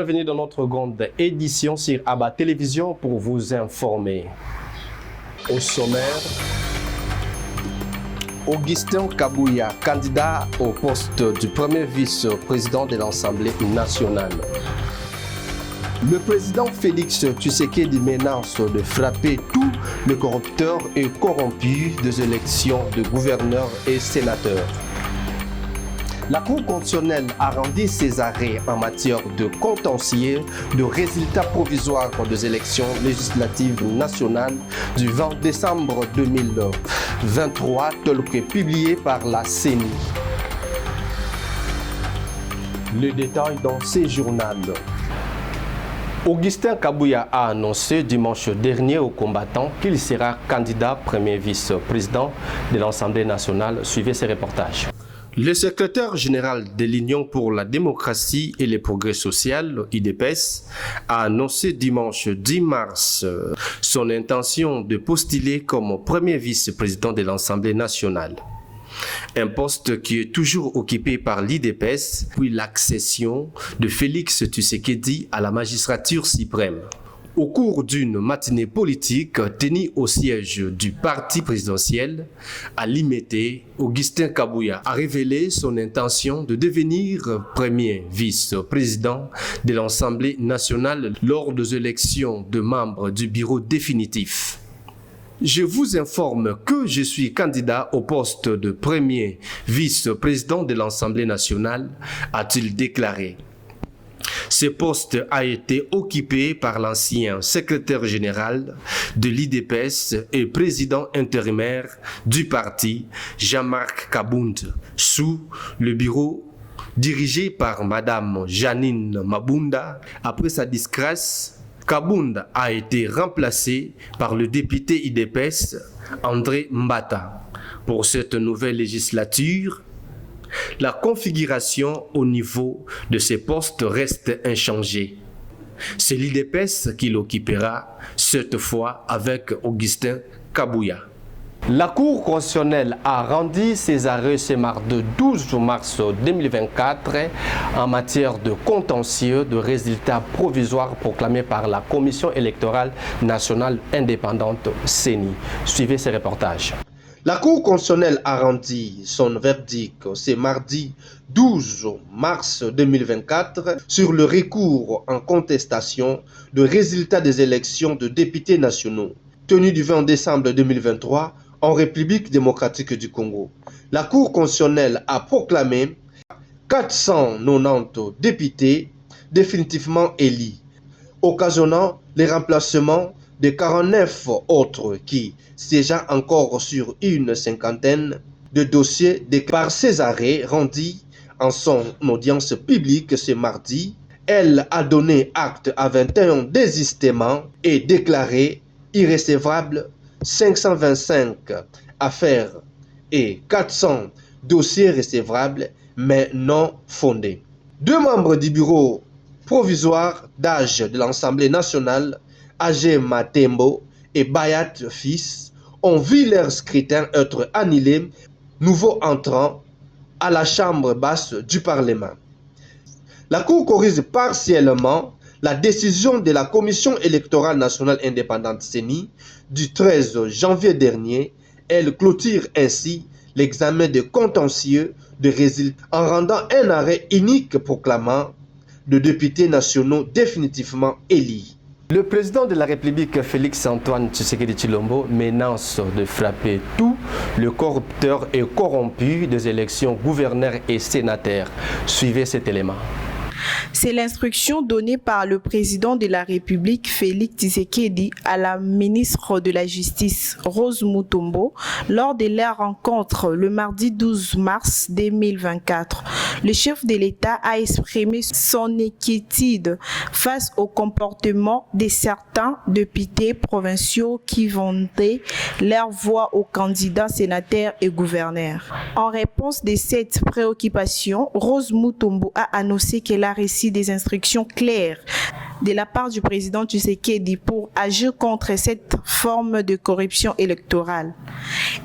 bienvenue dans notre grande édition sur Abba Télévision pour vous informer. Au sommaire, Augustin Kabouya, candidat au poste du premier vice-président de l'Assemblée nationale. Le président Félix Tshisekedi menace de frapper tous les corrupteurs et corrompus des élections de gouverneurs et sénateurs. La Cour constitutionnelle a rendu ses arrêts en matière de contentieux de résultats provisoires des élections législatives nationales du 20 décembre 2023, tel que publié par la CENI. Le détail dans ces journaux. Augustin Kabouya a annoncé dimanche dernier aux combattants qu'il sera candidat premier vice-président de l'Assemblée nationale. Suivez ces reportages. Le secrétaire général de l'Union pour la démocratie et le progrès social, UDPS, a annoncé dimanche 10 mars son intention de postuler comme premier vice-président de l'Assemblée nationale. Un poste qui est toujours occupé par l'UDPS puis l'accession de Félix Tshisekedi à la magistrature suprême. Au cours d'une matinée politique tenue au siège du parti présidentiel à Limete, Augustin Kabouya a révélé son intention de devenir premier vice-président de l'Assemblée nationale lors des élections de membres du bureau définitif. Je vous informe que je suis candidat au poste de premier vice-président de l'Assemblée nationale, a-t-il déclaré. Ce poste a été occupé par l'ancien secrétaire général de l'UDPS et président intérimaire du parti, Jean-Marc Kabund, sous le bureau dirigé par Madame Janine Mabunda. Après sa disgrâce, Kabund a été remplacé par le député UDPS André Mbata. Pour cette nouvelle législature, la configuration au niveau de ces postes reste inchangée. C'est l'UDPS qui l'occupera, cette fois avec Augustin Kabouya. La Cour constitutionnelle a rendu ses arrêts ce mardi 12 mars 2024 en matière de contentieux de résultats provisoires proclamés par la Commission électorale nationale indépendante CENI. Suivez ces reportages. La Cour constitutionnelle a rendu son verdict ce mardi 12 mars 2024 sur le recours en contestation de résultats des élections de députés nationaux tenues du 20 décembre 2023 en République démocratique du Congo. La Cour constitutionnelle a proclamé 490 députés définitivement élus, occasionnant les remplacements de 49 autres qui siégeant encore sur une cinquantaine de dossiers par ces arrêts rendus en son audience publique ce mardi. Elle a donné acte à 21 désistements et déclaré irrécevables 525 affaires et 400 dossiers recevables mais non fondés. Deux membres du bureau provisoire d'âge de l'Assemblée nationale, Agé Matembo et Bayat Fils, ont vu leur scrutin être annulé, nouveau entrant à la chambre basse du Parlement. La Cour corrige partiellement la décision de la Commission électorale nationale indépendante CENI du 13 janvier dernier. Elle clôture ainsi l'examen de contentieux de résultats en rendant un arrêt unique proclamant de députés nationaux définitivement élus. Le président de la République, Félix-Antoine Tshisekedi Tshilombo, menace de frapper tous les corrupteurs et corrompus des élections gouverneurs et sénateurs. Suivez cet élément. C'est l'instruction donnée par le président de la République, Félix Tshisekedi, à la ministre de la Justice, Rose Mutombo, lors de leur rencontre le mardi 12 mars 2024. Le chef de l'État a exprimé son inquiétude face au comportement de certains députés provinciaux qui vendaient leur voix aux candidats sénateurs et gouverneurs. En réponse de cette préoccupation, Rose Mutombo a annoncé qu'elle a reçu des instructions claires de la part du président Tshisekedi pour agir contre cette forme de corruption électorale.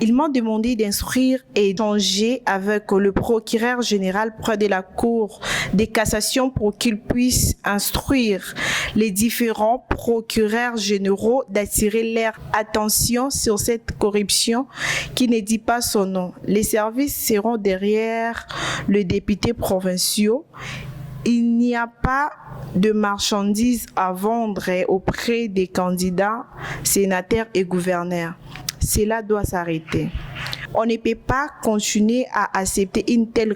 Ils m'ont demandé d'instruire et d'échanger avec le procureur général près de la Cour de cassation pour qu'il puisse instruire les différents procureurs généraux d'attirer leur attention sur cette corruption qui ne dit pas son nom. Les services seront derrière le député provincial. Il n'y a pas de marchandises à vendre auprès des candidats, sénateurs et gouverneurs. Cela doit s'arrêter. On ne peut pas continuer à accepter une telle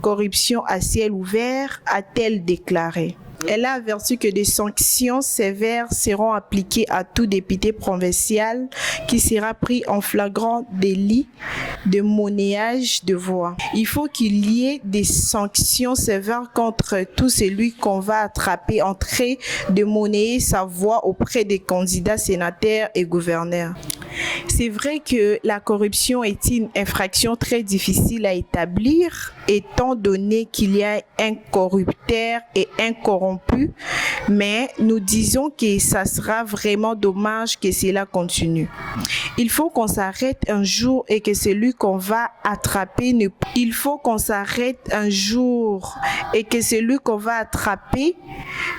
corruption à ciel ouvert, a-t-elle déclaré. Elle a averti que des sanctions sévères seront appliquées à tout député provincial qui sera pris en flagrant délit de monnayage de voix. Il faut qu'il y ait des sanctions sévères contre tout celui qu'on va attraper en train de monnayer sa voix auprès des candidats sénateurs et gouverneurs. C'est vrai que la corruption est une infraction très difficile à établir, étant donné qu'il y a un corrupteur et un corrompu, mais nous disons que ça sera vraiment dommage que cela continue. Il faut qu'on s'arrête un jour et que celui qu'on va attraper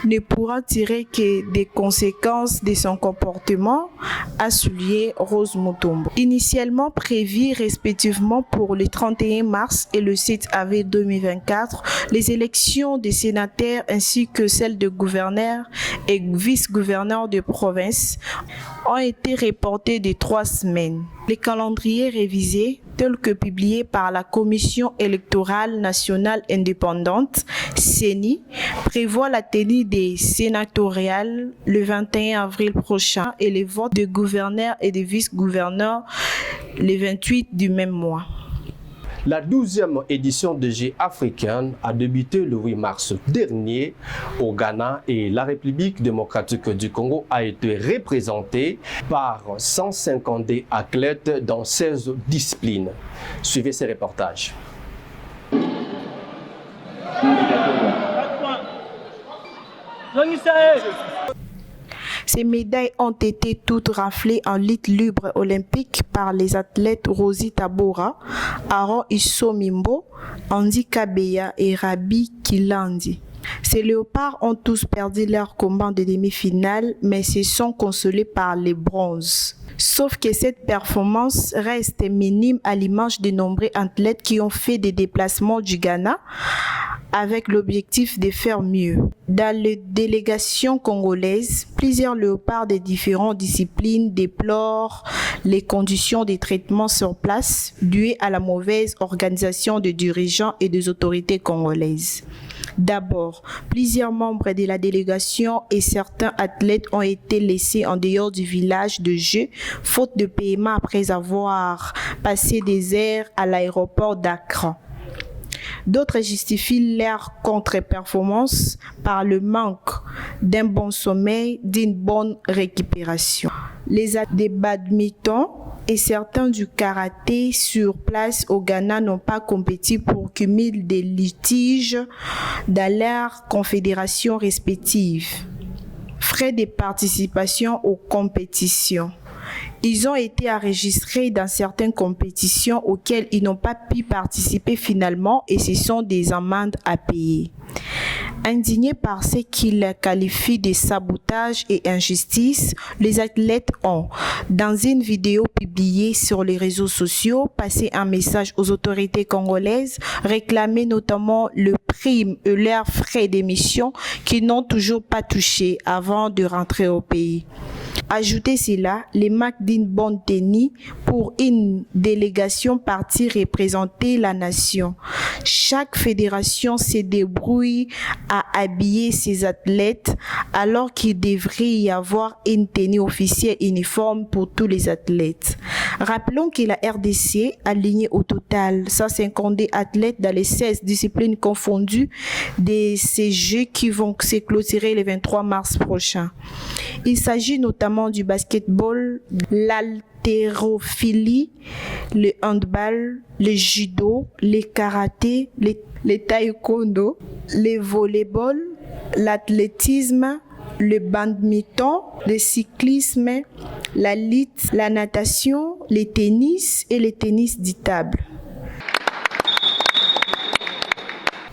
ne pourra tirer que des conséquences de son comportement, a souligné Rose Mutombo. Initialement prévues respectivement pour le 31 mars et le 7 avril 2024, les élections des sénateurs ainsi que celles de gouverneurs et vice-gouverneurs de province ont été reportées de 3 semaines. Les calendriers révisés, tels que publiés par la Commission électorale nationale indépendante, CENI, prévoient la tenue des sénatoriales le 21 avril prochain et les votes de gouverneurs et de vice-gouverneurs le 28 du même mois. La 12e édition de Jeux africaines a débuté le 8 mars dernier au Ghana et la République démocratique du Congo a été représentée par 150 athlètes dans 16 disciplines. Suivez ces reportages. Ces médailles ont été toutes raflées en lutte libre olympique par les athlètes Rosie Tabora, Aaron Issomimbo, Andy Kabeya et Rabi Kilandi. Ces léopards ont tous perdu leur combat de demi-finale, mais se sont consolés par les bronzes. Sauf que cette performance reste minime à l'image de nombreux athlètes qui ont fait des déplacements du Ghana avec l'objectif de faire mieux. Dans les délégations congolaises, plusieurs léopards de différentes disciplines déplorent les conditions de traitement sur place dues à la mauvaise organisation des dirigeants et des autorités congolaises. D'abord, plusieurs membres de la délégation et certains athlètes ont été laissés en dehors du village de jeu, faute de paiement après avoir passé des heures à l'aéroport d'Accra. D'autres justifient leur contre-performance par le manque d'un bon sommeil, d'une bonne récupération. Les athlètes de badminton et certains du karaté sur place au Ghana n'ont pas compétit pour cumul des litiges dans leurs confédérations respectives. Frais de participation aux compétitions. Ils ont été enregistrés dans certaines compétitions auxquelles ils n'ont pas pu participer finalement et ce sont des amendes à payer. Indignés par ce qu'ils qualifient de sabotage et injustice, les athlètes ont, dans une vidéo publiée sur les réseaux sociaux, passé un message aux autorités congolaises, réclamé notamment le prime et leurs frais d'émission qu'ils n'ont toujours pas touché avant de rentrer au pays. Ajoutez cela, les marques d'une bonne tenue pour une délégation partie représenter la nation. Chaque fédération se débrouille à habiller ses athlètes alors qu'il devrait y avoir une tenue officielle uniforme pour tous les athlètes. Rappelons que la RDC a aligné au total 152 athlètes dans les 16 disciplines confondues de ces Jeux qui vont se clôturer le 23 mars prochain. Il s'agit notamment du basketball, l'haltérophilie, le handball, le judo, le karaté, le taekwondo, le volleyball, l'athlétisme, le badminton, le cyclisme, la lutte, la natation, le tennis et le tennis de table.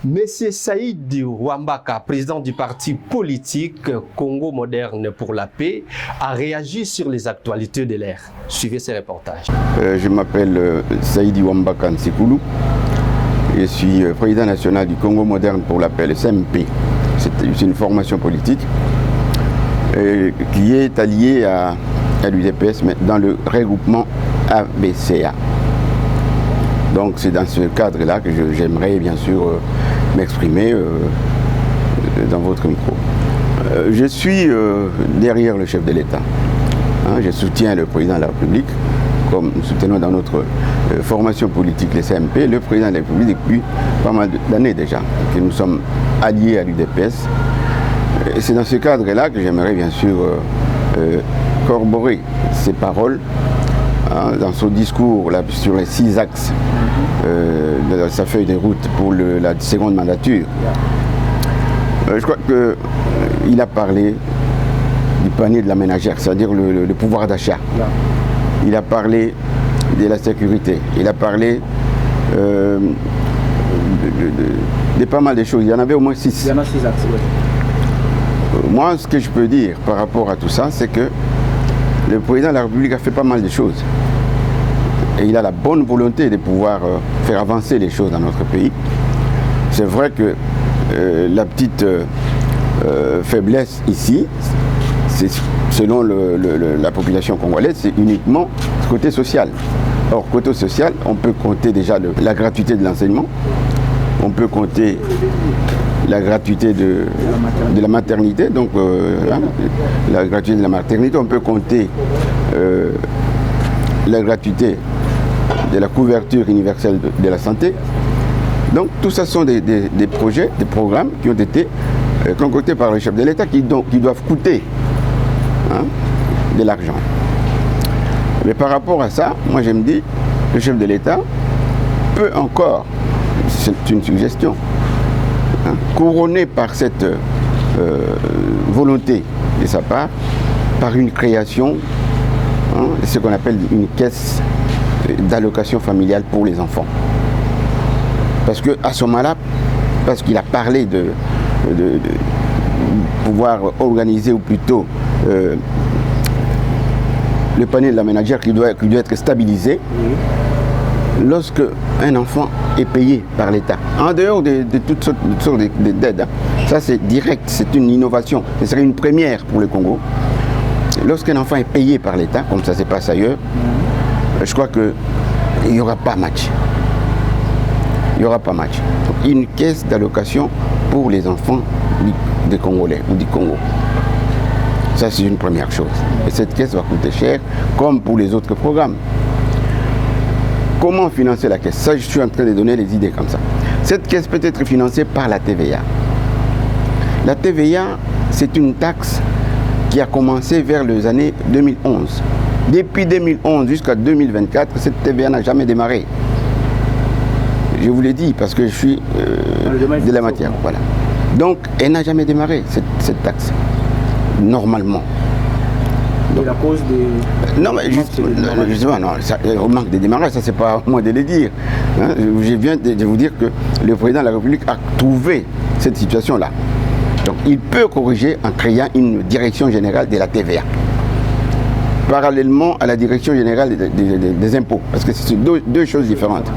Monsieur Saïd Wambaka, président du parti politique Congo Moderne pour la Paix, a réagi sur les actualités de l'ère. Suivez ces reportages. Je m'appelle Saïd Wambaka Nsekoulou. Je suis président national du Congo Moderne pour la Paix, le CMP. C'est une formation politique qui est alliée à l'UDPS, mais dans le regroupement ABCA. Donc c'est dans ce cadre-là que j'aimerais bien sûr m'exprimer dans votre micro. Je suis derrière le chef de l'État. Je soutiens le président de la République, comme nous soutenons dans notre formation politique, le CMP, le président de la République depuis pas mal d'années déjà, que nous sommes alliés à l'UDPS. Et c'est dans ce cadre-là que j'aimerais bien sûr corroborer ces paroles dans son discours là, sur les 6 axes de sa feuille de route pour la seconde mandature. Je crois qu'il a parlé du panier de la ménagère, c'est-à-dire le pouvoir d'achat. Il a parlé de la sécurité, il a parlé de pas mal de choses. Il y en avait au moins 6. Il y en a 6 axes, oui. Moi, ce que je peux dire par rapport à tout ça, c'est que le président de la République a fait pas mal de choses. Et il a la bonne volonté de pouvoir faire avancer les choses dans notre pays. C'est vrai que la petite faiblesse ici, c'est, selon la population congolaise, c'est uniquement ce côté social. Or, côté social, on peut compter déjà la gratuité de l'enseignement, on peut compter la gratuité de la maternité, donc la gratuité de la maternité, on peut compter la gratuité de la couverture universelle de la santé. Donc tout ça sont des projets, des programmes qui ont été concoctés par le chef de l'État qui doivent coûter de l'argent. Mais par rapport à ça, moi je me dis, le chef de l'État peut encore, c'est une suggestion, couronné par cette volonté de sa part, par une création, de ce qu'on appelle une caisse d'allocation familiale pour les enfants. Parce qu'à ce moment-là, parce qu'il a parlé de pouvoir organiser, ou plutôt le panier de la ménagère qui doit être stabilisé, lorsque un enfant est payé par l'État, en dehors de toutes sortes d'aides. Ça c'est direct, c'est une innovation, ce serait une première pour le Congo. Lorsqu'un enfant est payé par l'État, comme ça se passe ailleurs, je crois qu'il n'y aura pas match. Il n'y aura pas match. Donc, une caisse d'allocation pour les enfants des Congolais ou du Congo. Ça c'est une première chose. Et cette caisse va coûter cher, comme pour les autres programmes. Comment financer la caisse? Ça, je suis en train de donner les idées comme ça. Cette caisse peut être financée par la TVA. La TVA, c'est une taxe qui a commencé vers les années 2011. Depuis 2011 jusqu'à 2024, cette TVA n'a jamais démarré. Je vous l'ai dit parce que je suis de la matière. Voilà. Donc, elle n'a jamais démarré, cette taxe, normalement. Et la cause des... Non, mais justement, non, ça, manque de démarrage, ça c'est pas à moi de le dire. Je viens de vous dire que le président de la République a trouvé cette situation-là. Donc il peut corriger en créant une direction générale de la TVA. Parallèlement à la direction générale des impôts, parce que c'est deux choses différentes.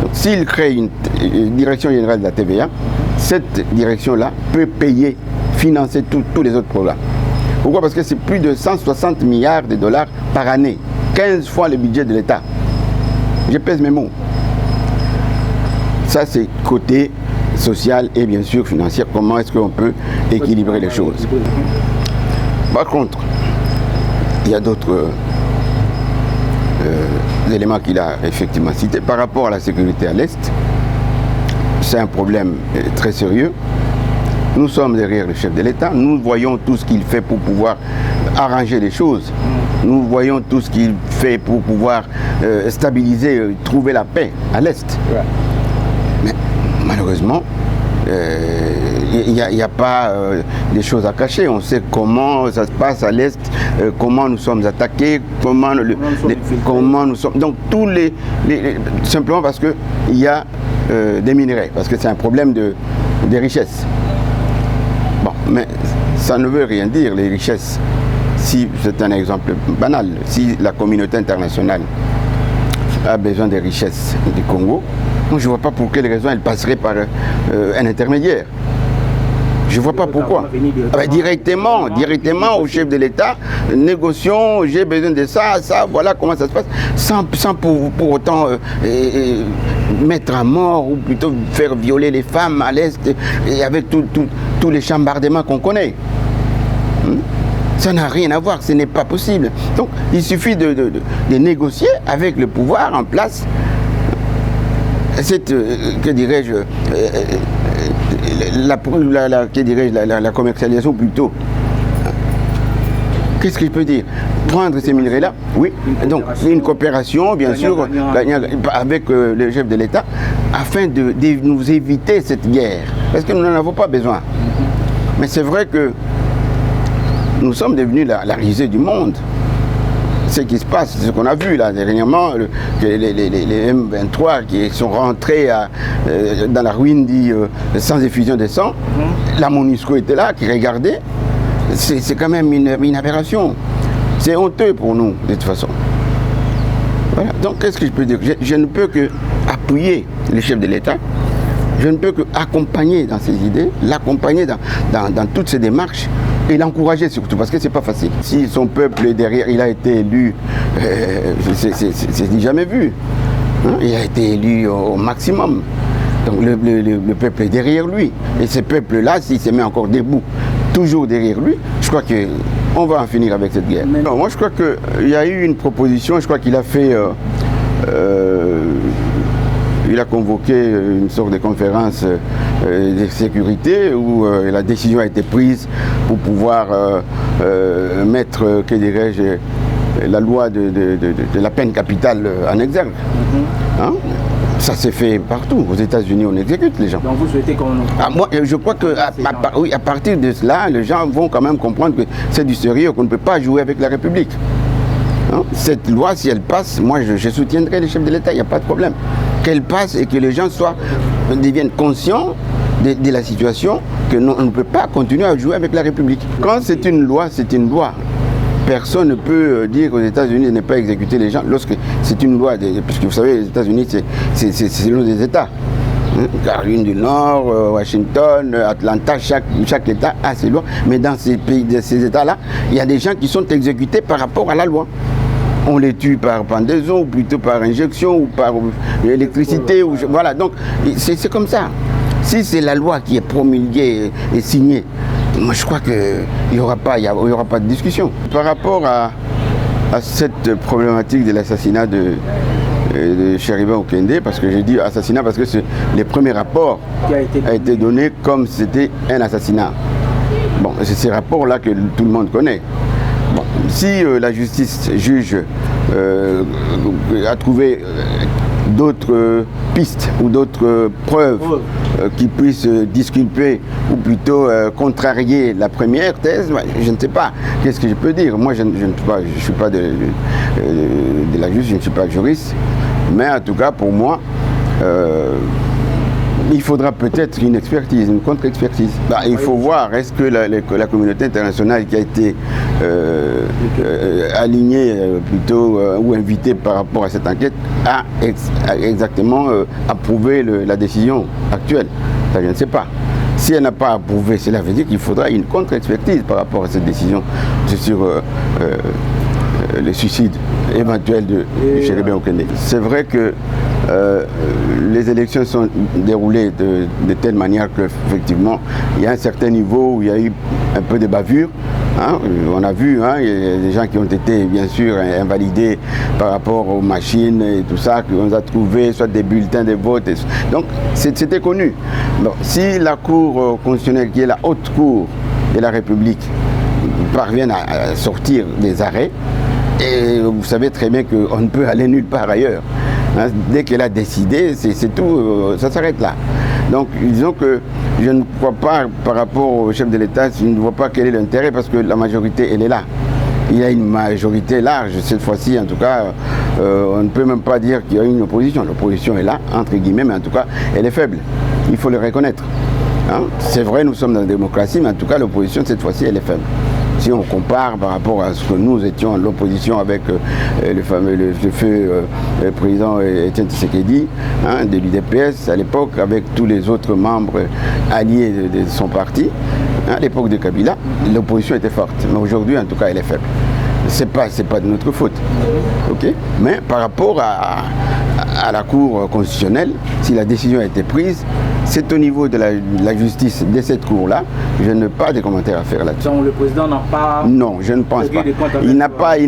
Donc s'il crée une direction générale de la TVA, cette direction-là peut payer, financer tous les autres programmes. Pourquoi? Parce que c'est plus de 160 milliards de dollars par année, 15 fois le budget de l'État. Je pèse mes mots. Ça c'est côté social et bien sûr financier. Comment est-ce qu'on peut équilibrer les choses? Par contre, il y a d'autres éléments qu'il a effectivement cités. Par rapport à la sécurité à l'Est, c'est un problème très sérieux. Nous sommes derrière le chef de l'État, nous voyons tout ce qu'il fait pour pouvoir arranger les choses. Nous voyons tout ce qu'il fait pour pouvoir stabiliser, trouver la paix à l'Est. Mais malheureusement, Il n'y a pas des choses à cacher. On sait comment ça se passe à l'Est, comment nous sommes attaqués, comment nous sommes... Donc, simplement parce qu'il y a des minerais, parce que c'est un problème des richesses. Bon, mais ça ne veut rien dire, les richesses. Si, c'est un exemple banal, si la communauté internationale a besoin des richesses du Congo, je ne vois pas pour quelle raison elle passerait par un intermédiaire. Je ne vois pas pourquoi. Directement au chef de l'État, négocions, j'ai besoin de ça, voilà comment ça se passe, sans pour autant mettre à mort ou plutôt faire violer les femmes à l'Est et avec tous les chambardements qu'on connaît. Ça n'a rien à voir, ce n'est pas possible. Donc il suffit de négocier avec le pouvoir en place. Cette, que dirais-je, la commercialisation plutôt. Qu'est-ce que je peux dire? Prendre ces minerais-là, oui. Donc une coopération, bien sûr, avec le chef de l'État, afin de nous éviter cette guerre. Parce que nous n'en avons pas besoin. Mais c'est vrai que nous sommes devenus la risée du monde. Ce qui se passe, ce qu'on a vu là dernièrement, les M23 qui sont rentrés dans la ruine sans effusion de sang, la MONUSCO était là, qui regardait, c'est quand même une aberration. C'est honteux pour nous, de toute façon. Voilà. Donc, qu'est-ce que je peux dire? Je ne peux que appuyer le chef de l'État, je ne peux que accompagner dans ses idées, l'accompagner dans toutes ses démarches, et l'encourager surtout, parce que c'est pas facile. Si son peuple est derrière, il a été élu, c'est jamais vu. Hein? Il a été élu au maximum. Donc le peuple est derrière lui. Et ce peuple-là, s'il se met encore debout, toujours derrière lui, je crois qu'on va en finir avec cette guerre. Non, moi je crois qu'il y a eu une proposition, je crois qu'il a fait... il a convoqué une sorte de conférence de sécurité où la décision a été prise pour pouvoir mettre, que dirais-je, la loi de la peine capitale en exergue. Hein? Ça s'est fait partout. Aux États-Unis, on exécute les gens. Donc vous souhaitez qu'on... moi, je crois qu'à partir de cela, les gens vont quand même comprendre que c'est du sérieux, qu'on ne peut pas jouer avec la République. Hein? Cette loi, si elle passe, moi je soutiendrai les chefs de l'État, il n'y a pas de problème. Qu'elle passe et que les gens deviennent conscients de la situation, que on ne peut pas continuer à jouer avec la République. Quand c'est une loi, c'est une loi. Personne ne peut dire qu'aux États-Unis de ne pas exécuter les gens lorsque c'est une loi, puisque vous savez, les États-Unis, c'est selon des États. Caroline du Nord, Washington, Atlanta, chaque État a ses lois, mais dans ces pays, ces États-là, il y a des gens qui sont exécutés par rapport à la loi. On les tue par pendaison, ou plutôt par injection, ou par électricité, voilà, donc c'est comme ça. Si c'est la loi qui est promulguée et signée, moi je crois qu'il n'y aura pas de discussion. Par rapport à cette problématique de l'assassinat de Chériba Okende, parce que j'ai dit assassinat parce que les premiers rapports a été donné comme c'était un assassinat. Bon, c'est ces rapports-là que tout le monde connaît. Bon, si la justice juge a trouvé d'autres pistes ou d'autres preuves qui puissent disculper ou plutôt contrarier la première thèse, je ne sais pas. Qu'est-ce que je peux dire? Moi, je ne suis pas de la justice, je ne suis pas juriste, mais en tout cas, pour moi, il faudra peut-être une expertise, une contre-expertise. Il faut voir, est-ce que la communauté internationale qui a été alignée plutôt ou invitée par rapport à cette enquête a exactement approuvé la décision actuelle. Ça, je ne sais pas. Si elle n'a pas approuvé, cela veut dire qu'il faudra une contre-expertise par rapport à cette décision sur le suicide éventuel de Chériba Okende. C'est vrai que les élections sont déroulées de telle manière qu'effectivement, il y a un certain niveau où il y a eu un peu de bavure. Hein, on a vu, hein, il y a des gens qui ont été bien sûr invalidés par rapport aux machines et tout ça, qu'on a trouvé soit des bulletins de vote. Donc c'était connu. Bon, si la Cour constitutionnelle, qui est la haute cour de la République, parvient à sortir des arrêts, et vous savez très bien qu'on ne peut aller nulle part ailleurs. Hein, dès qu'elle a décidé, c'est tout, ça s'arrête là. Donc disons que je ne crois pas, par rapport au chef de l'État, je ne vois pas quel est l'intérêt, parce que la majorité, elle est là. Il y a une majorité large, cette fois-ci en tout cas, on ne peut même pas dire qu'il y a une opposition. L'opposition est là, entre guillemets, mais en tout cas, elle est faible. Il faut le reconnaître. Hein? C'est vrai, nous sommes dans la démocratie, mais en tout cas, l'opposition, cette fois-ci, elle est faible. Si on compare par rapport à ce que nous étions en l'opposition avec le fameux le feu président Etienne Tshisekedi, hein, de l'UDPS à l'époque, avec tous les autres membres alliés de son parti, hein, à l'époque de Kabila, l'opposition était forte. Mais aujourd'hui, en tout cas, elle est faible. C'est pas de notre faute. Okay? Mais par rapport à la Cour constitutionnelle, si la décision a été prise, c'est au niveau de la justice de cette cour-là. Je n'ai pas de commentaires à faire là-dessus. Donc le président n'a pas... Non, je ne pense pas. Il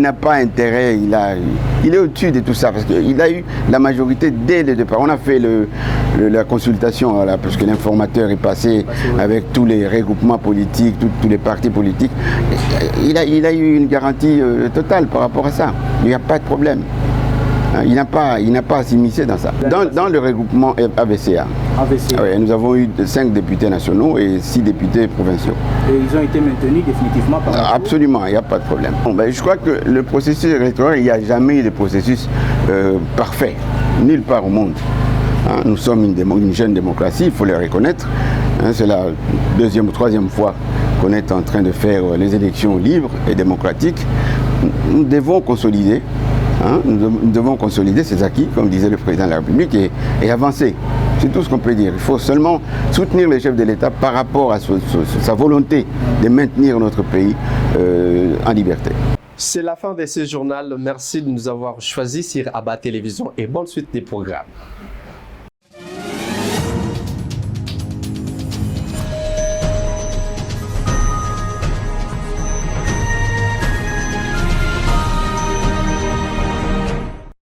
n'a pas intérêt, il est au-dessus de tout ça, parce qu'il a eu la majorité dès le départ. On a fait la consultation, voilà, parce que l'informateur est passé avec tous les regroupements politiques, tous les partis politiques. Il a eu une garantie totale par rapport à ça. Il n'y a pas de problème. Il n'a pas à s'immiscer dans ça. Dans le regroupement AVCA, oui, nous avons eu 5 députés nationaux et 6 députés provinciaux. Et ils ont été maintenus définitivement par Absolument, il n'y a pas de problème. Bon, ben, je crois que le processus électoral, il n'y a jamais eu de processus parfait, nulle part au monde. Hein, nous sommes une jeune démocratie, il faut le reconnaître. Hein, c'est la 2e ou 3e fois qu'on est en train de faire les élections libres et démocratiques. Nous devons consolider. Hein, nous devons consolider ces acquis, comme disait le président de la République, et avancer. C'est tout ce qu'on peut dire. Il faut seulement soutenir le chef de l'État par rapport à sa volonté de maintenir notre pays en liberté. C'est la fin de ce journal. Merci de nous avoir choisis sur Abba Télévision et bonne suite des programmes.